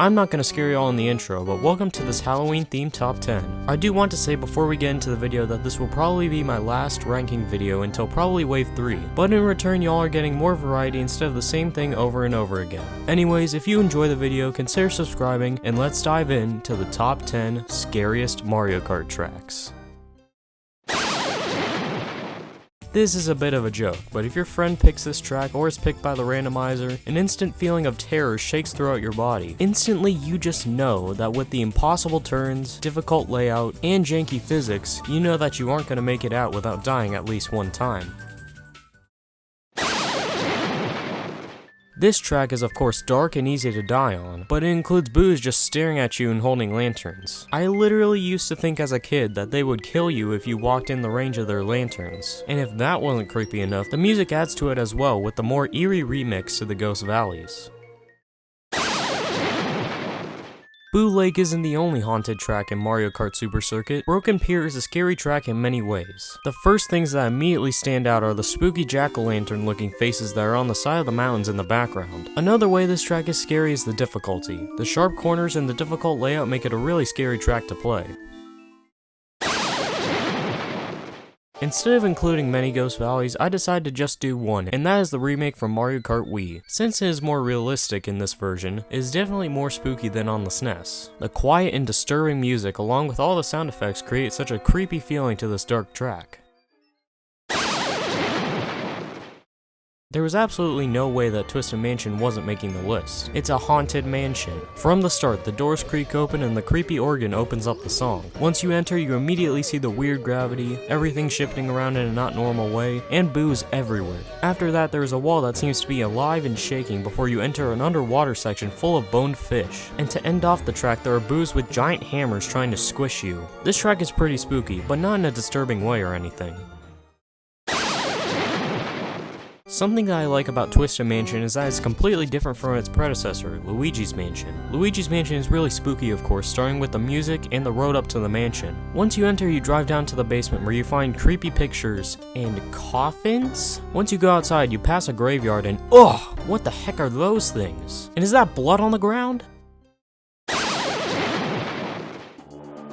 I'm not gonna scare you all in the intro, but welcome to this Halloween themed top 10. I do want to say before we get into the video that this will probably be my last ranking video until probably wave 3, but in return y'all are getting more variety instead of the same thing over and over again. Anyways, if you enjoy the video, consider subscribing, and let's dive into the top 10 scariest Mario Kart tracks. This is a bit of a joke, but if your friend picks this track or is picked by the randomizer, an instant feeling of terror shakes throughout your body. Instantly, you just know that with the impossible turns, difficult layout, and janky physics, you know that you aren't going to make it out without dying at least one time. This track is of course dark and easy to die on, but it includes boos just staring at you and holding lanterns. I literally used to think as a kid that they would kill you if you walked in the range of their lanterns. And if that wasn't creepy enough, the music adds to it as well with the more eerie remix to the Ghost Valleys. Boo Lake isn't the only haunted track in Mario Kart Super Circuit. Broken Pier is a scary track in many ways. The first things that immediately stand out are the spooky jack-o'-lantern looking faces that are on the side of the mountains in the background. Another way this track is scary is the difficulty. The sharp corners and the difficult layout make it a really scary track to play. Instead of including many Ghost Valleys, I decided to just do one, and that is the remake from Mario Kart Wii. Since it is more realistic in this version, it is definitely more spooky than on the SNES. The quiet and disturbing music along with all the sound effects create such a creepy feeling to this dark track. There was absolutely no way that Twisted Mansion wasn't making the list. It's a haunted mansion. From the start, the doors creak open and the creepy organ opens up the song. Once you enter, you immediately see the weird gravity, everything shifting around in a not normal way, and boos everywhere. After that, there is a wall that seems to be alive and shaking before you enter an underwater section full of boned fish. And to end off the track, there are boos with giant hammers trying to squish you. This track is pretty spooky, but not in a disturbing way or anything. Something that I like about Twisted Mansion is that it's completely different from its predecessor, Luigi's Mansion. Luigi's Mansion is really spooky of course, starting with the music and the road up to the mansion. Once you enter, you drive down to the basement where you find creepy pictures and coffins? Once you go outside, you pass a graveyard and ugh, what the heck are those things? And is that blood on the ground?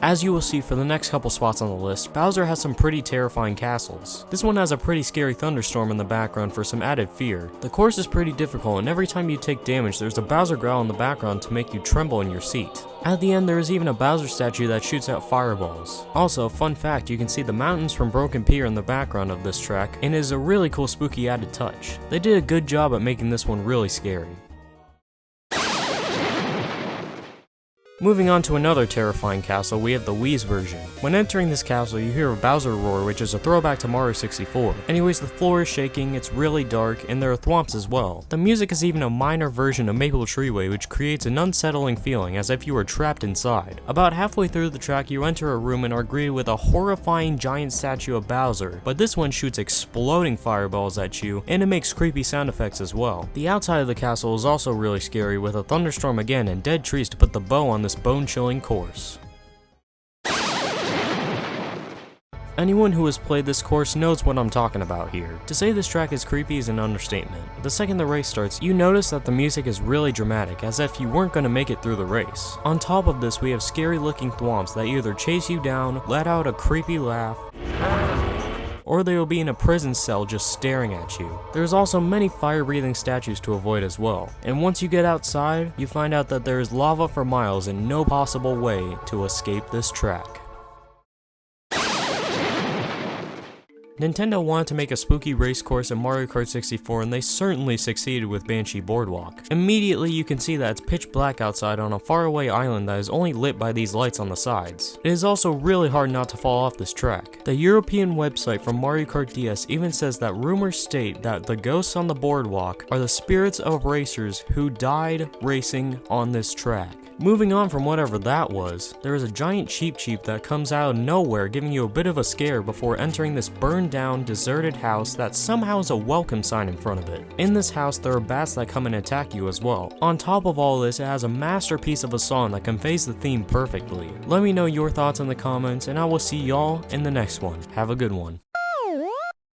As you will see for the next couple spots on the list, Bowser has some pretty terrifying castles. This one has a pretty scary thunderstorm in the background for some added fear. The course is pretty difficult and every time you take damage there's a Bowser growl in the background to make you tremble in your seat. At the end there is even a Bowser statue that shoots out fireballs. Also, fun fact, you can see the mountains from Broken Pier in the background of this track and it is a really cool spooky added touch. They did a good job at making this one really scary. Moving on to another terrifying castle, we have the Wii's version. When entering this castle, you hear a Bowser roar, which is a throwback to Mario 64. Anyways, the floor is shaking, it's really dark, and there are thwomps as well. The music is even a minor version of Maple Treeway, which creates an unsettling feeling as if you were trapped inside. About halfway through the track, you enter a room and are greeted with a horrifying giant statue of Bowser, but this one shoots exploding fireballs at you, and it makes creepy sound effects as well. The outside of the castle is also really scary, with a thunderstorm again and dead trees to put the bow on this bone-chilling course. Anyone who has played this course knows what I'm talking about here. To say this track is creepy is an understatement. The second the race starts, you notice that the music is really dramatic, as if you weren't going to make it through the race. On top of this, we have scary looking thwomps that either chase you down, let out a creepy laugh, or they will be in a prison cell just staring at you. There's also many fire-breathing statues to avoid as well. And once you get outside, you find out that there is lava for miles and no possible way to escape this track. Nintendo wanted to make a spooky race course in Mario Kart 64 and they certainly succeeded with Banshee Boardwalk. Immediately you can see that it's pitch black outside on a faraway island that is only lit by these lights on the sides. It is also really hard not to fall off this track. The European website from Mario Kart DS even says that rumors state that the ghosts on the boardwalk are the spirits of racers who died racing on this track. Moving on from whatever that was, there is a giant Cheep Cheep that comes out of nowhere giving you a bit of a scare before entering this burned down, deserted house that somehow has a welcome sign in front of it. In this house, there are bats that come and attack you as well. On top of all this, it has a masterpiece of a song that conveys the theme perfectly. Let me know your thoughts in the comments, and I will see y'all in the next one. Have a good one.